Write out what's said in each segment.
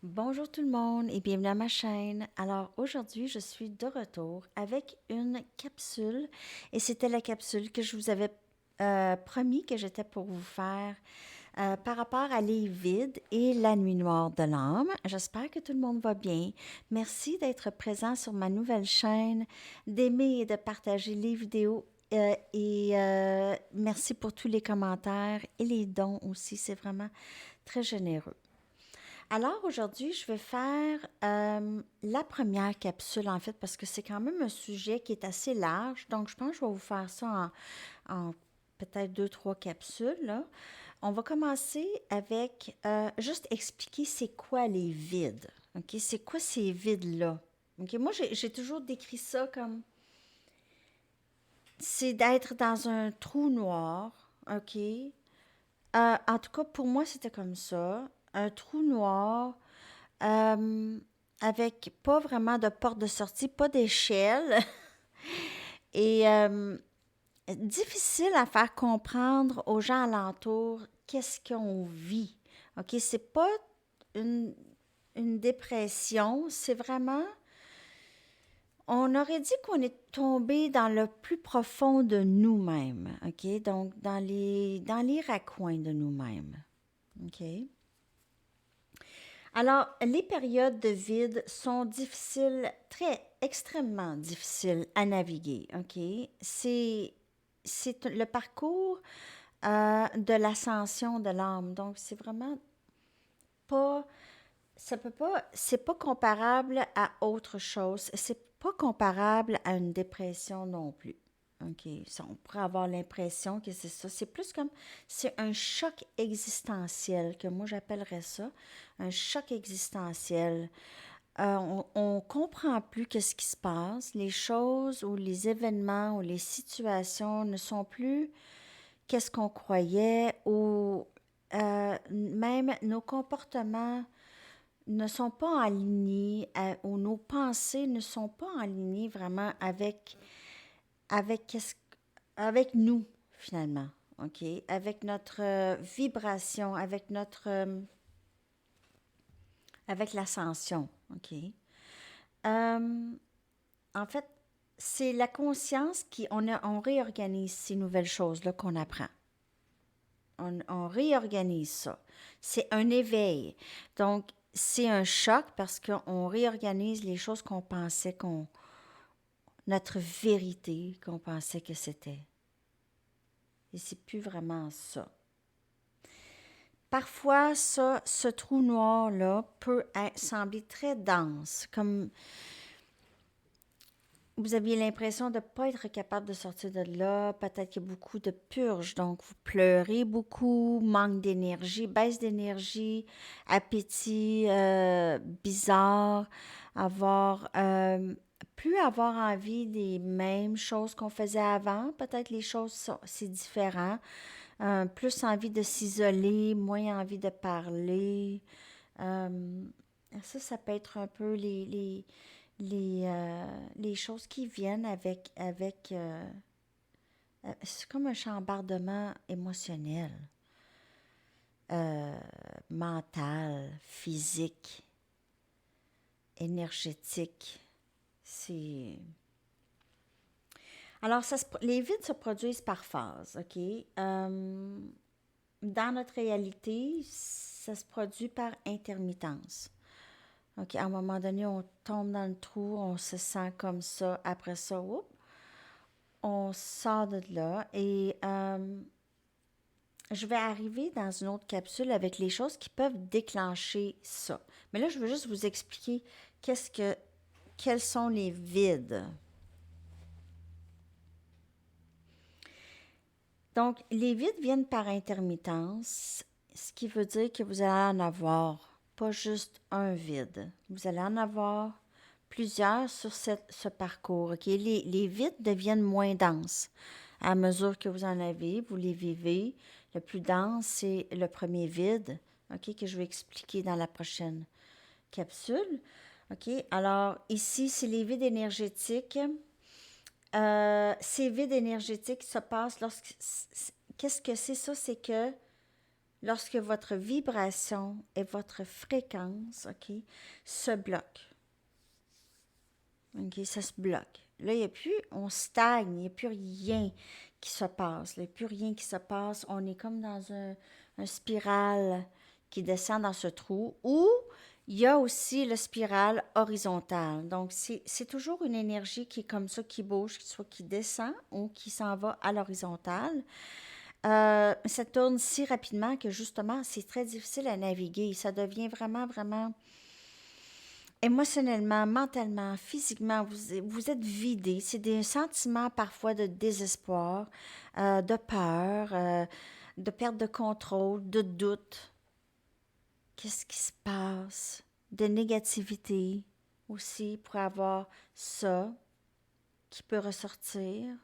Bonjour tout le monde et bienvenue à ma chaîne. Alors aujourd'hui, je suis de retour avec une capsule et c'était la capsule que je vous avais promis que j'étais pour vous faire par rapport à les vides et la nuit noire de l'âme. J'espère que tout le monde va bien. Merci d'être présent sur ma nouvelle chaîne, d'aimer et de partager les vidéos et merci pour tous les commentaires et les dons aussi. C'est vraiment très généreux. Alors aujourd'hui, je vais faire la première capsule en fait parce que c'est quand même un sujet qui est assez large. Donc je pense que je vais vous faire ça en peut-être deux, trois capsules, là. On va commencer avec juste expliquer c'est quoi les vides. OK? C'est quoi ces vides-là? OK? Moi, j'ai toujours décrit ça comme c'est d'être dans un trou noir. OK? En tout cas, pour moi, c'était comme ça. Un trou noir euh, avec pas vraiment de porte de sortie, pas d'échelle et difficile à faire comprendre aux gens alentours qu'est-ce qu'on vit. OK, c'est pas une, une dépression, c'est vraiment on aurait dit qu'on est tombé dans le plus profond de nous-mêmes, OK? Donc dans les raccoins de nous-mêmes. OK? Alors, les périodes de vide sont difficiles, très extrêmement difficiles à naviguer. OK? C'est le parcours de l'ascension de l'âme. Donc, c'est vraiment pas, ça peut pas, c'est pas comparable à autre chose. C'est pas comparable à une dépression non plus. OK. Ça, on pourrait avoir l'impression que c'est ça. C'est plus comme, c'est un choc existentiel, que moi j'appellerais ça. Un choc existentiel. On comprend plus qu'est-ce qui se passe. Les choses ou les événements ou les situations ne sont plus qu'est-ce qu'on croyait ou même nos comportements ne sont pas alignés ou nos pensées ne sont pas alignées vraiment avec, qu'est-ce- avec nous finalement. OK? Avec notre vibration, avec l'ascension. OK? Euh, En fait, c'est la conscience on réorganise ces nouvelles choses-là qu'on apprend. On réorganise ça. C'est un éveil. Donc, c'est un choc parce qu'on réorganise les choses notre vérité qu'on pensait que c'était. Et c'est plus vraiment ça. Parfois, ça, ce trou noir-là peut sembler très dense, comme vous aviez l'impression de ne pas être capable de sortir de là. Peut-être qu'il y a beaucoup de purges, donc vous pleurez beaucoup, manque d'énergie, baisse d'énergie, appétit bizarre, avoir plus avoir envie des mêmes choses qu'on faisait avant. Peut-être les choses c'est différent. Plus envie de s'isoler, moins envie de parler. Euh, ça peut être un peu les choses qui viennent c'est comme un chambardement émotionnel, euh, mental, physique, énergétique. C'est... Alors, les vides se produisent par phase, OK? Dans notre réalité, ça se produit par intermittence. OK, à un moment donné, on tombe dans le trou, on se sent comme ça. Après ça, oups, on sort de là et je vais arriver dans une autre capsule avec les choses qui peuvent déclencher ça. Mais là, je veux juste vous expliquer quels sont les vides. Donc, les vides viennent par intermittence, ce qui veut dire que vous allez en avoir pas juste un vide. Vous allez en avoir plusieurs sur ce parcours. OK? Les vides deviennent moins denses. À mesure que vous en avez, vous les vivez. Le plus dense, c'est le premier vide, OK, que je vais expliquer dans la prochaine capsule. OK? Alors, ici, c'est les vides énergétiques. Ces vides énergétiques se passent lorsque... Qu'est-ce que c'est ça? C'est que lorsque votre vibration et votre fréquence, OK, se bloquent. OK, ça se bloque. Là, il n'y a plus, on stagne, il n'y a plus rien qui se passe. Il n'y a plus rien qui se passe. On est comme dans un spirale qui descend dans ce trou. Ou il y a aussi le spirale horizontal. Donc, c'est toujours une énergie qui est comme ça, qui bouge, soit qui descend ou qui s'en va à l'horizontale. Ça tourne si rapidement que justement, c'est très difficile à naviguer. Ça devient vraiment, vraiment émotionnellement, mentalement, physiquement, vous êtes vidé. C'est des sentiments parfois de désespoir, de peur, de perte de contrôle, de doute. Qu'est-ce qui se passe? De négativité aussi pour avoir ça qui peut ressortir.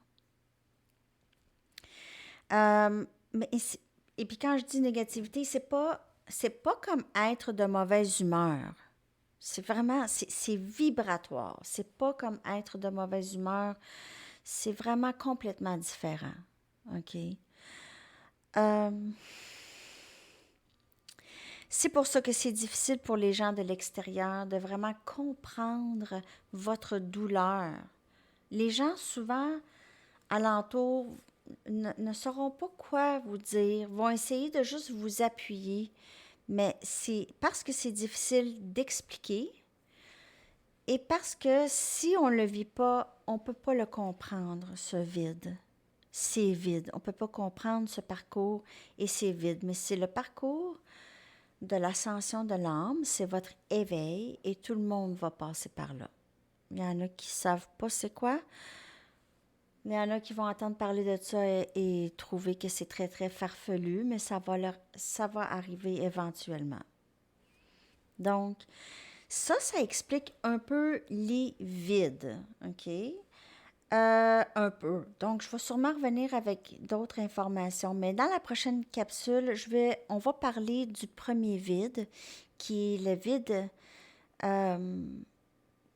Mais et puis quand je dis négativité, c'est pas comme être de mauvaise humeur. C'est vraiment, c'est vibratoire. C'est pas comme être de mauvaise humeur. C'est vraiment complètement différent. OK? Euh, c'est pour ça que c'est difficile pour les gens de l'extérieur de vraiment comprendre votre douleur. Les gens, souvent, alentour, ne sauront pas quoi vous dire, vont essayer de juste vous appuyer, mais c'est parce que c'est difficile d'expliquer et parce que si on ne le vit pas, on ne peut pas le comprendre, ce vide. C'est vide. On ne peut pas comprendre ce parcours et c'est vide. Mais c'est le parcours de l'ascension de l'âme, c'est votre éveil et tout le monde va passer par là. Il y en a qui ne savent pas c'est quoi. Il y en a qui vont entendre parler de ça et trouver que c'est très, très farfelu, mais ça va arriver éventuellement. Donc, ça explique un peu les vides, OK? Un peu. Donc, je vais sûrement revenir avec d'autres informations, mais dans la prochaine capsule, on va parler du premier vide, qui est le vide euh,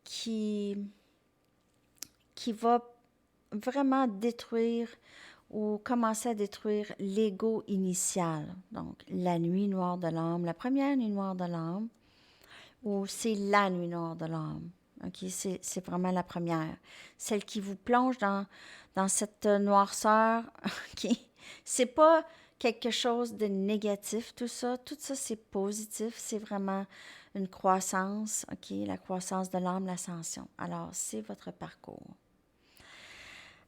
qui, qui va vraiment détruire ou commencer à détruire l'ego initial. Donc, la nuit noire de l'âme, la première nuit noire de l'âme, ou c'est la nuit noire de l'âme. OK, c'est vraiment la première. Celle qui vous plonge dans cette noirceur. OK, c'est pas quelque chose de négatif, tout ça. Tout ça, c'est positif. C'est vraiment une croissance. OK, la croissance de l'âme, l'ascension. Alors, c'est votre parcours.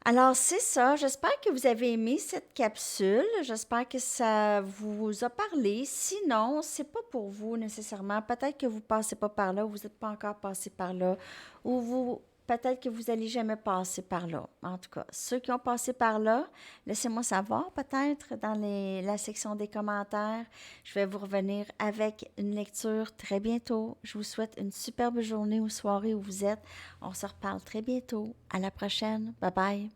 Alors, c'est ça. J'espère que vous avez aimé cette capsule. J'espère que ça vous a parlé. Sinon, c'est pas pour vous nécessairement. Peut-être que vous passez pas par là ou vous n'êtes pas encore passé par là ou peut-être que vous n'allez jamais passer par là. En tout cas, ceux qui ont passé par là, laissez-moi savoir peut-être dans la section des commentaires. Je vais vous revenir avec une lecture très bientôt. Je vous souhaite une superbe journée ou soirée où vous êtes. On se reparle très bientôt. À la prochaine. Bye bye.